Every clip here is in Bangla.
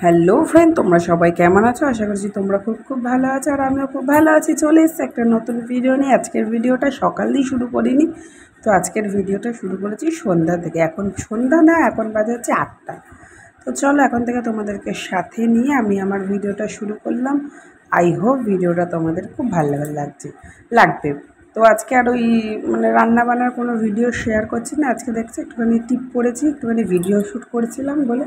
হ্যালো ফ্রেন্ড, তোমরা সবাই কেমন আছো? আশা করছি তোমরা খুব খুব ভালো আছো, আর আমিও খুব ভালো আছি। চলে এসেছি একটা নতুন ভিডিও নিয়ে। আজকের ভিডিওটা সকাল দিয়ে শুরু করিনি, তো আজকের ভিডিওটা শুরু করেছি সন্ধ্যা থেকে। এখন সন্ধ্যা না, এখন বাজে হচ্ছে 8টা। তো চলো এখন থেকে তোমাদেরকে সাথে নিয়ে আমি আমার ভিডিওটা শুরু করলাম। আই হোপ ভিডিওটা তোমাদের খুব ভালো লাগবে। তো আজকে আর ওই রান্না বান্নার কোনো ভিডিও শেয়ার করছি না। আজকে দেখছি একটুখানি টিপ করেছি, একটুখানি ভিডিও শ্যুট করেছিলাম বলে,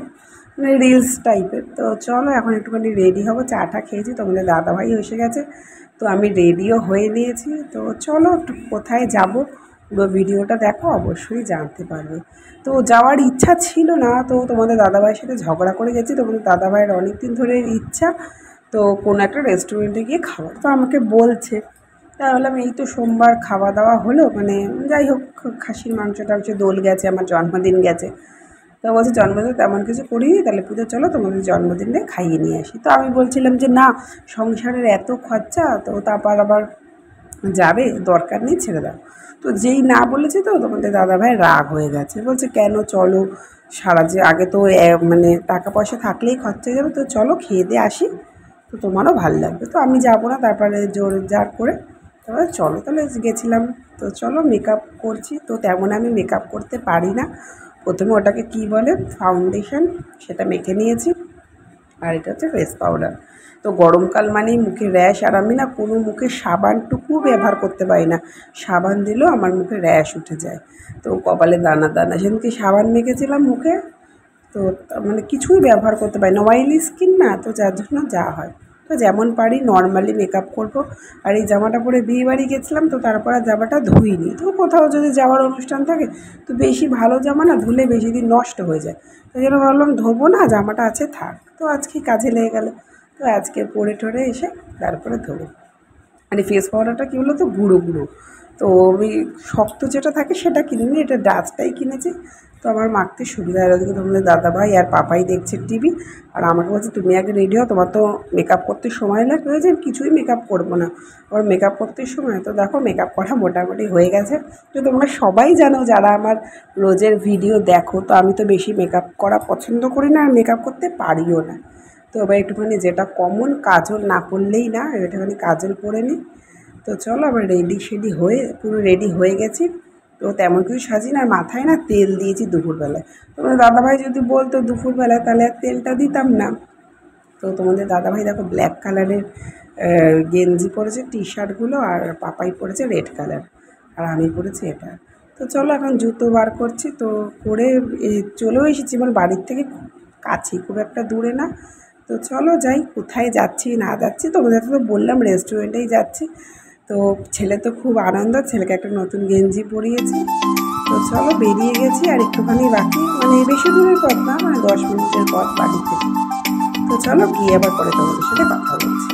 রিলস টাইপের। তো চলো এখন একটুখানি রেডি হবো। চাটা খেয়েছি, তোমাদের দাদাভাই এসে গেছে, তো আমি রেডিও হয়ে নিয়েছি। তো চলো একটু কোথায় যাব, পুরো ভিডিওটা দেখো, অবশ্যই জানতে পারবে। তো যাওয়ার ইচ্ছা ছিল না, তো তোমাদের দাদাভাইয়ের সাথে ঝগড়া করে গেছি। তোমাদের দাদাভাইয়ের অনেক দিন ধরে ইচ্ছা, তো কোনো একটা রেস্টুরেন্টে গিয়ে খাবার, তো আমাকে বলছে। তাই বললাম এই তো সোমবার খাওয়া দাওয়া হলো, যাই হোক, খাসির মাংসটা হচ্ছে, দোল গেছে, আমার জন্মদিন গেছে। তো বলছে জন্মদিন তেমন কিছু করিনি, তাহলে পুজো চলো তোমাদের জন্মদিনে খাইয়ে নিয়ে আসি। তো আমি বলছিলাম যে না, সংসারের এত খরচা, তো তারপর আবার যাবে, দরকার নেই, ছেড়ে দাও। তো যেই না বলেছে, তো তোমাদের দাদাভাই রাগ হয়ে গেছে, বলছে কেন, চলো, সারা যে আগে তো টাকা পয়সা থাকলেই খরচা হয়ে যাবে, তো চলো খেয়ে দিয়ে আসি, তো তোমারও ভালো লাগবে। তো আমি যাবো না, তারপরে জোর জার করে তারপরে চলো, তাহলে গেছিলাম। তো চলো মেকআপ করছি, তো তেমন আমি মেকআপ করতে পারি না। প্রথমে ওটাকে কি বলে, ফাউন্ডেশন, সেটা মেখে নিয়েছি। আর এটা হচ্ছে ফেস পাউডার। তো গরমকাল মানেই মুখে র্যাশ, আর আমি না কোনো মুখে সাবানটুকু ব্যবহার করতে পারি না। সাবান দিলেও আমার মুখে র্যাশ উঠে যায়, তো কপালে দানা দানা। সেদিনকে সাবান মেখেছিলাম মুখে, তো কিছুই ব্যবহার করতে পারি না, অয়েলি স্কিন না, তো যার জন্য যা হয়। তো যেমন পারি নর্মালি মেকআপ করব। আর এই জামাটা পরে বিয়েবাড়ি গেছিলাম, তো তারপর আর জামাটা ধুইনি। তো কোথাও যদি যাওয়ার অনুষ্ঠান থাকে, তো বেশি ভালো জামা না ধুলে বেশি দিন নষ্ট হয়ে যায়, তাই জন্য ভাবলাম ধোবো না, জামাটা আছে থাক। তো আজকে কাজে লেগে গেল, তো আজকে পরে টরে এসে তারপরে ধোবো। আর এই ফেস পাউডারটা কী বলো তো, গুঁড়ো গুঁড়ো। তো আমি শক্ত যেটা থাকে সেটা কিনিনি, এটা ডাস্টটাই কিনেছি। তো আমার মাখতে সুবিধা হয়। ওদিকে তোমাদের দাদাভাই আর পাপাই দেখছে টিভি, আর আমাকে বলছে তুমি আগে রেডি হও, তোমার তো মেকআপ করতে সময় লাগবে। হয়েছে কিছুই মেকআপ করবো না, আবার মেকআপ করতে সময়। তো দেখো মেকআপ করা মোটামুটি হয়ে গেছে। তো তোমরা সবাই জানো যারা আমার রোজের ভিডিও দেখো, তো আমি তো বেশি মেকআপ করা পছন্দ করি না, আর মেকআপ করতে পারিও না। তো এবার একটুখানি যেটা কমন, কাজল না করলেই না, একটুখানি কাজল পরে নিই। তো চলো আবার রেডি হয়ে, পুরো রেডি হয়ে গেছি। তো তেমন কিছু সাজি না, আর মাথায় না তেল দিয়েছি দুপুরবেলায়। তোমাদের দাদাভাই যদি বলতো দুপুরবেলায়, তাহলে আর তেলটা দিতাম না। তো তোমাদের দাদাভাই দেখো ব্ল্যাক কালারের গেঞ্জি পরেছে, টি শার্টগুলো, আর পাপাই পরেছে রেড কালার, আর আমি পরেছি এটা। তো চলো এখন জুতো বার করছি, তো করে চলেও এসেছি আমার বাড়ির থেকে খুব কাছে, খুব একটা দূরে না। তো চলো যাই, কোথায় যাচ্ছি না যাচ্ছি তোমাদের তো বললাম, রেস্টুরেন্টেই যাচ্ছি। তো ছেলে তো খুব আনন্দ, ছেলেকে একটা নতুন গেঞ্জি পরিয়েছি। তো চলো বেরিয়ে গেছি, আর একটুখানি বাকি, বেশি দূরের পথ না, 10 মিনিটের পথ বাড়ি থেকে। তো চলো গিয়ে আবার পরে তোমাদের সাথে কথা বলছি।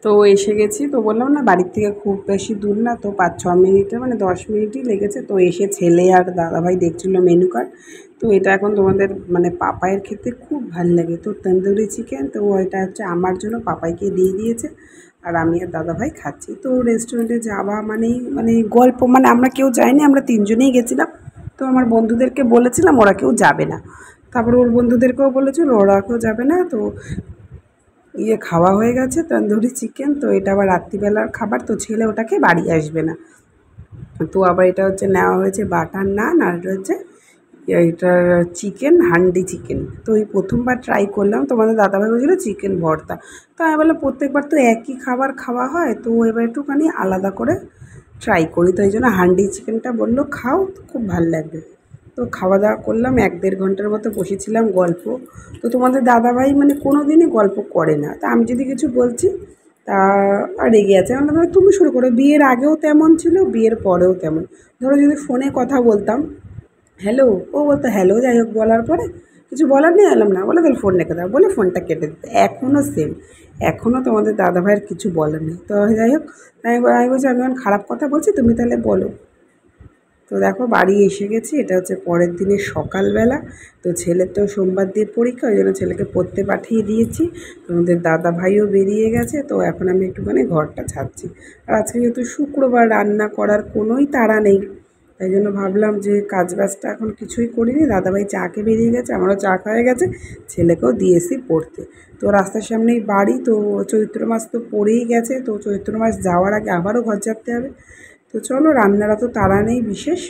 তো এসে গেছি, তো বললাম না বাড়ির থেকে খুব বেশি দূর না, তো 5-6 মিনিটে 10 মিনিটই লেগেছে। তো এসে ছেলে আর দাদাভাই দেখছিল মেনু কার্ড। তো এটা এখন তোমাদের পাপাইয়ের খেতে খুব ভালো লাগে, তো তন্দুরি চিকেন, তো এটা হচ্ছে আমার জন্য, পাপাইকে দিয়ে দিয়েছে, আর আমি আর দাদাভাই খাচ্ছি। তো রেস্টুরেন্টে যাওয়া মানেই গল্প, আমরা কেউ যাইনি, আমরা তিনজনেই গেছিলাম। তো আমার বন্ধুদেরকে বলেছিলাম, ওরা কেউ যাবে না। তারপর ওর বন্ধুদেরকেও বলেছিল, ওরা কেউ যাবে না। তো খাওয়া হয়ে গেছে তন্দুরি চিকেন, তো এটা আবার রাত্রিবেলার খাবার, তো ছেলে ওটাকে বাড়ি আসবে না। তো আবার এটা হচ্ছে নেওয়া হয়েছে বাটার নান, আর এটা হচ্ছে এটার চিকেন, হান্ডি চিকেন। তো এই প্রথমবার ট্রাই করলাম, তোমাদের দাদাভাই বলছিল চিকেন ভর্তা। তো আমি বললাম প্রত্যেকবার তো একই খাবার খাওয়া হয়, তো এবার একটুখানি আলাদা করে ট্রাই করি। তো এই জন্য হান্ডি চিকেনটা বললো খাও, খুব ভালো লাগবে। তো খাওয়া দাওয়া করলাম, 1-1.5 ঘন্টার মতো বসেছিলাম গল্প। তো তোমাদের দাদাভাই কোনো দিনই গল্প করে না, তা আমি যদি কিছু বলছি তা রেগে আছে। আমি বললাম তুমি শুরু করো, বিয়ের আগেও তেমন ছিল, বিয়ের পরেও তেমন। ধরো যদি ফোনে কথা বলতাম, হ্যালো, ও বলতো হ্যালো, যাই হোক বলার পরে কিছু বলার নেই, এলাম না, বলে তাহলে ফোন রেখে দাও, বলে ফোনটা কেটে দিতে। এখনও সেম, এখনও তোমাদের দাদাভাইয়ের কিছু বলার নেই। তো যাই হোক, আমি বলছি আমি এখন খারাপ কথা বলছি, তুমি তাহলে বলো। তো দেখো বাড়ি এসে গেছি, এটা হচ্ছে পরের দিনের সকালবেলা। তো ছেলের তো সোমবার দিয়ে পরীক্ষা, ওই জন্য ছেলেকে পড়তে পাঠিয়ে দিয়েছি। তোমাদের দাদা ভাইও বেরিয়ে গেছে, তো এখন আমি একটুখানি ঘরটা ছাড়ছি। আর আজকে যেহেতু শুক্রবার, রান্না করার কোনোই তাড়া নেই, তাই জন্য ভাবলাম যে কাজবাজটা এখন কিছুই করিনি। দাদাভাই চাকে বেরিয়ে গেছে, আমারও চা হয়ে গেছে, ছেলেকেও দিয়েছি পড়তে। তো রাস্তার সামনেই বাড়ি, তো চৈত্র মাস তো পড়েই গেছে, তো চৈত্র মাস যাওয়ার আগে আবারও ঘর ছাড়তে হবে। তো চলো, রান্নার তো তাড়া নেই বিশেষ,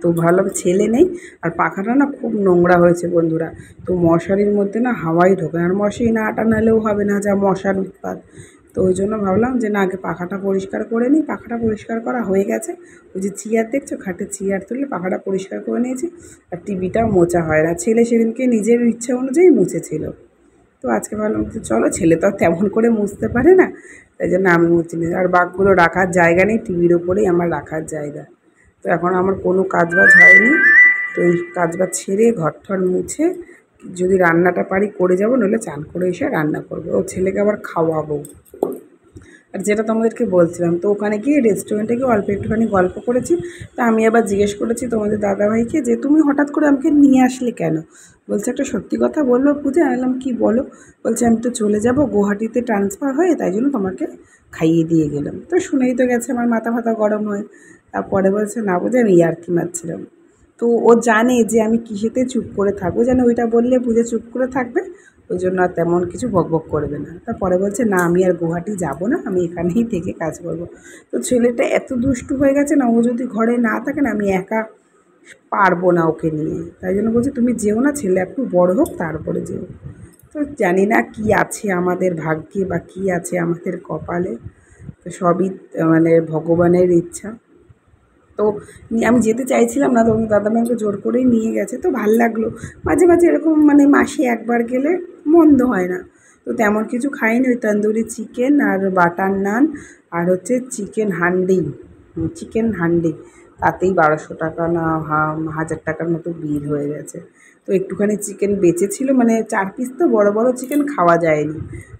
তো ভালো ছেলে নেই। আর পাখাটা না খুব নোংরা হয়েছে বন্ধুরা, তো মশারির মধ্যে না হাওয়াই ঢোকে না, আর মশারি না টানালেও হবে না, যা মশার উৎপাত। তো ওই জন্য ভাবলাম যে না, আগে পাখাটা পরিষ্কার করে নিই। পাখাটা পরিষ্কার করা হয়ে গেছে, ওই যে চেয়ার দেখছো, খাটে চেয়ার তুলে পাখাটা পরিষ্কার করে নিয়েছি। আর টিভিটাও মোছা হয় না, ছেলে সেদিনকে নিজের ইচ্ছা অনুযায়ী মুছেছিল। তো আজকে ভাবলাম তো চলো, ছেলে তো আর তেমন করে মুছতে পারে না, তাই জন্য আমি মুছে নিই। আর বাঘগুলো রাখার জায়গা নেই, টিভির ওপরেই আমার রাখার জায়গা। তো এখন আমার কোনো কাজবাজ হয়নি, তো এই কাজবাজ ছেড়ে ঘর মুছে যদি রান্নাটা পারি করে যাব, নইলে চান করে এসে রান্না করবো, ও ছেলেকে আবার খাওয়াবো। আর যেটা তোমাদেরকে বলছিলাম, তো ওখানে গিয়ে রেস্টুরেন্টে গিয়ে অল্প একটুখানি গল্প করেছি। তা আমি আবার জিজ্ঞেস করেছি তোমাদের দাদাভাইকে যে তুমি হঠাৎ করে আমাকে নিয়ে আসলে কেন। বলছে একটা সত্যি কথা বললো পূজা। এলাম কি বলো। বলছে আমি তো চলে যাব গুয়াহাটিতে ট্রান্সফার হয়ে, তাই জন্য তোমাকে খাইয়ে দিয়ে গেলাম। তো শুনেই তো গেছে আমার মাথা ফাতা গরম হয়। তারপরে বলছে না বুঝে, আমি ইয়ার্কি মারছিলাম। তো ও জানে যে আমি কিসেতে চুপ করে থাকবো, জানে ওইটা বললে পূজা চুপ করে থাকবে, ওই জন্য আর তেমন কিছু বকবক করবে না। তারপরে বলছে না, আমি আর গুয়াহাটি যাব না, আমি এখানেই থেকে কাজ করব। তো ছেলেটা এত দুষ্টু হয়ে গেছে না, ও যদি ঘরে না থাকে না, আমি একা পারবো না ওকে নিয়ে। তাই জন্য বলছি তুমি যেও না, ছেলে একটু বড় হোক তারপরে যেও। তো জানি না কি আছে আমাদের ভাগ্যে বা কি আছে আমাদের কপালে, তো সবই মানে ভগবানের ইচ্ছা। তো আমি যেতে চাইছিলাম না, তো দাদাভাই আমাকে জোর করেই নিয়ে গেছে, তো ভাল লাগলো। মাঝে মাঝে এরকম মানে মাসে একবার গেলে মন্দ হয় না। তো তেমন কিছু খাইনি, ওই তন্দুরি চিকেন আর বাটার নান আর হচ্ছে চিকেন হান্ডি, তাতেই 1200 টাকা না 1000 টাকার মতো বিল হয়ে গেছে। তো একটুখানি চিকেন বেঁচেছিল, মানে 4 পিস, তো বড় বড় চিকেন খাওয়া যায়নি,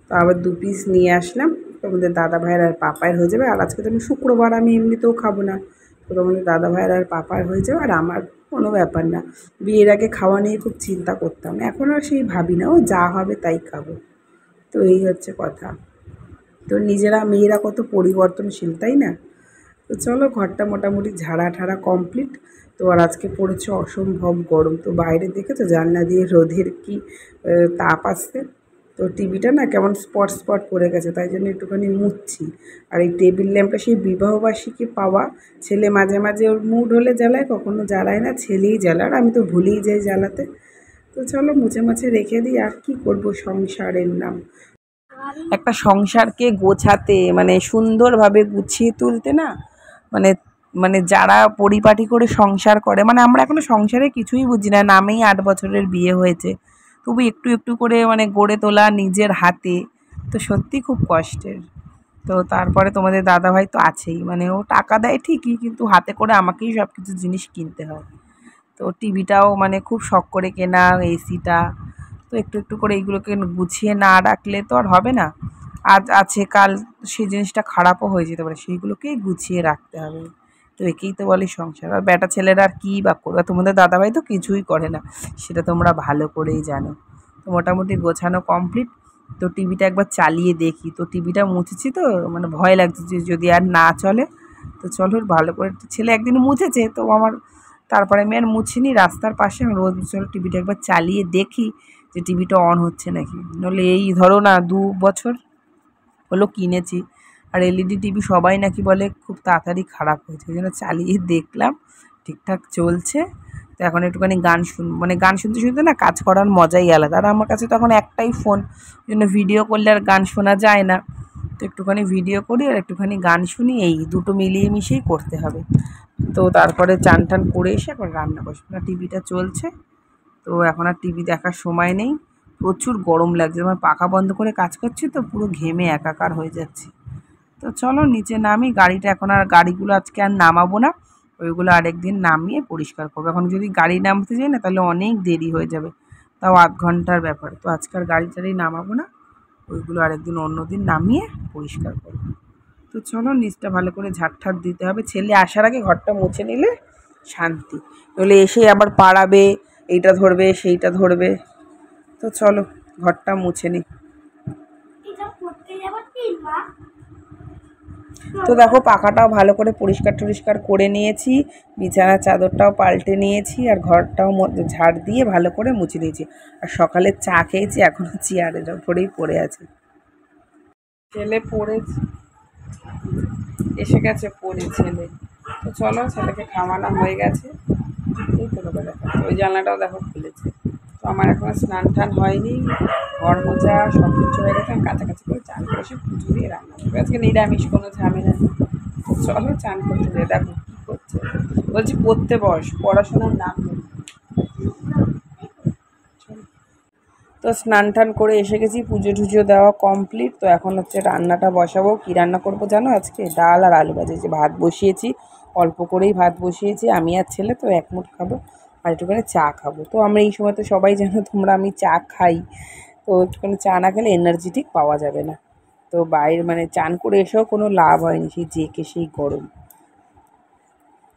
তো আবার 2 পিস নিয়ে আসলাম। তোমাদের দাদা ভাইয়ের আর পাপায়ের হয়ে যাবে, আর আজকে তো আমি শুক্রবার, আমি এমনিতেও খাবো না। তো তোমাদের দাদা ভাইয়ের আর পাপার হয়ে যাবে, আর আমার কোনো ব্যাপার না। বিয়ের আগে খাওয়া নিয়ে খুব চিন্তা করতাম, এখন আর সেই ভাবি না, ও যা হবে তাই খাবো। তো এই হচ্ছে কথা। তো নিজেরা মেয়েরা কত পরিবর্তনশীল, তাই না। তো চলো, ঘরটা মোটামুটি ঝাড়া ঠাড়া কমপ্লিট। তো আর আজকে পড়েছে অসম্ভব গরম, তো বাইরে দেখেছো জানলা দিয়ে রোদের কি তাপ আসছে। তো টিভিটা না কেমন স্পট স্পট পড়ে গেছে, তাই জন্য একটুখানি মুছছি। আর এই টেবিল ল্যাম্পটা সেই বিবাহবার্ষিকী পাওয়া, ছেলে মাঝে মাঝে ওর মুড হলে জ্বালায়, কখনো জ্বালায় না, ছেলেই জ্বালায়, আর আমি তো ভুলেই যাই জ্বালাতে। তো চলো মুছে মাছে রেখে দিই, আর কি করব, সংসারের নাম। একটা সংসারকে গোছাতে মানে সুন্দরভাবে গুছিয়ে তুলতে না, মানে মানে যারা পরিপাটি করে সংসার করে, মানে আমরা এখনো সংসারে কিছুই বুঝি না, নামেই 8 বছরের বিয়ে হয়েছে, তবু একটু একটু করে মানে গড়ে তোলা নিজের হাতে, তো সত্যি খুব কষ্টের। তো তারপরে তোমাদের দাদাভাই তো আছেই, মানে ও টাকা দেয় ঠিকই, কিন্তু হাতে করে আমাকেই সব কিছু জিনিস কিনতে হয়। তো টিভিটাও মানে খুব শখ করে কেনা, এসিটা, তো একটু একটু করে এইগুলোকে গুছিয়ে না রাখলে তো আর হবে না। আজ আছে, কাল সেই জিনিসটা খারাপও হয়ে যেতে পারে, সেইগুলোকেই গুছিয়ে রাখতে হবে। তো একেই তো বলে সংসার। আর বেটা ছেলেরা আর কী বা করবে, তোমাদের দাদাভাই তো কিছুই করে না, সেটা তোমরা ভালো করেই জানো। তো মোটামুটি গোছানো কমপ্লিট। তো টিভিটা একবার চালিয়ে দেখি, তো টিভিটা মুছেছি, তো মানে ভয় লাগছে যে যদি আর না চলে। তো চলো ভালো করে, ছেলে একদিন মুছেছে তো আমার, তারপরে আমি আর মুছিনি, রাস্তার পাশে আমি রোজ চলো টিভিটা একবার চালিয়ে দেখি যে টিভিটা অন হচ্ছে নাকি। নইলে এই ধরো না 2 বছর হলো কিনেছি, আর এলইডি টিভি সবাই নাকি বলে খুব তাড়াতাড়ি খারাপ হয়েছে, ওই জন্য চালিয়ে দেখলাম ঠিকঠাক চলছে। তো এখন একটুখানি গান মানে গান শুনতে শুনতে না কাজ করার মজাই আলাদা। আর আমার কাছে তো এখন একটাই ফোন, ওই জন্য ভিডিও করলে আর গান শোনা যায় না। তো একটুখানি ভিডিও করি আর একটুখানি গান শুনি, এই দুটো মিলিয়ে মিশিয়েই করতে হবে। তো তারপরে চান টান করে এসে এখন রান্না বসবো। না টিভিটা চলছে, তো এখন আর টিভি দেখার সময় নেই, প্রচুর গরম লাগছে, আমার পাখা বন্ধ করে কাজ করছি তো পুরো ঘেমে একাকার হয়ে যাচ্ছে। তো চলো নিচে নামি, গাড়িটা এখন আর গাড়িগুলো আজকে আর নামাবো না, ওইগুলো আরেকদিন নামিয়ে পরিষ্কার করবো। এখন যদি গাড়ি নামতে যাই না তাহলে অনেক দেরি হয়ে যাবে, তাও আধ ঘন্টার ব্যাপার। তো আজকাল গাড়ি টাড়ি নামাবো না, ওইগুলো আরেকদিন অন্য দিন নামিয়ে পরিষ্কার করবো। তো চলো নিচটা ভালো করে ঝাড় দিতে হবে, ছেলে আসার আগে ঘরটা মুছে নিলে শান্তি, নইলে এসে আবার পাড়াবে, এইটা ধরবে সেইটা ধরবে। তো চলো ঘরটা মুছে নিই। তো দেখো পাখাটাও ভালো করে পরিষ্কার করে নিয়েছি, বিছানার চাদরটাও পাল্টে নিয়েছি, আর ঘরটাও ঝাড় দিয়ে ভালো করে মুছে নিয়েছি। আর সকালে চা খেয়েছি, এখনও চেয়ারের ওপরেই পড়ে আছে। ছেলে পড়েছে, এসে গেছে পড়ে ছেলে। তো চলো ছেলেকে খাওয়ানো হয়ে গেছে, এই তো দেখো ওই জানলাটাও দেখো খুলেছে। তো আমার এখনো স্নান টান হয়নি, ঘর মোছা সব কিছু হয়ে গেছে। আমি কাছাকাছি করে চান করে এসে পুজো দিয়ে রান্না করবো। আজকে নিরামিষ, কোনো ঝামেলা নেই। চলো চান করতে যাই, দেখো কী করছে। বলছি পড়তে বস, পড়াশোনার নাম নেই। তো স্নান টান করে এসে গেছি, পুজো টুজো দেওয়া কমপ্লিট। তো এখন হচ্ছে রান্নাটা বসাবো। কী রান্না করবো জানো, আজকে ডাল আর আলু ভাজা। যে ভাত বসিয়েছি, অল্প করেই ভাত বসিয়েছি, আমি আর ছেলে তো এক মুঠ খাবো, আর একটুখানি চা খাবো। তো আমরা এই সময় তো সবাই জানো তোমরা, আমি চা খাই। তো একটুখানি চা না খেলে এনার্জেটিক পাওয়া যাবে না। তো বাইরে মানে চান করে এসেও কোনো লাভ হয়নি, সেই জেকে সেই গরম।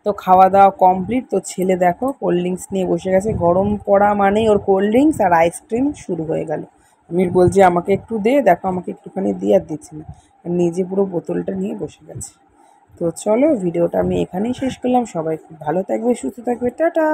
তো খাওয়া দাওয়া কমপ্লিট। তো ছেলে দেখো কোল্ড ড্রিঙ্কস নিয়ে বসে গেছে, গরম পড়া মানেই ওর কোল্ড ড্রিঙ্কস আর আইসক্রিম শুরু হয়ে গেল। আমি বলছি আমাকে একটু দে, দেখো আমাকে একটুখানি দিয়ে, আর দিচ্ছি না, আর নিজে পুরো বোতলটা নিয়ে বসে গেছে। তো চলো ভিডিওটা আমি এখানেই শেষ করলাম। সবাই খুব ভালো থাকবে, সুস্থ থাকবে, টাটা।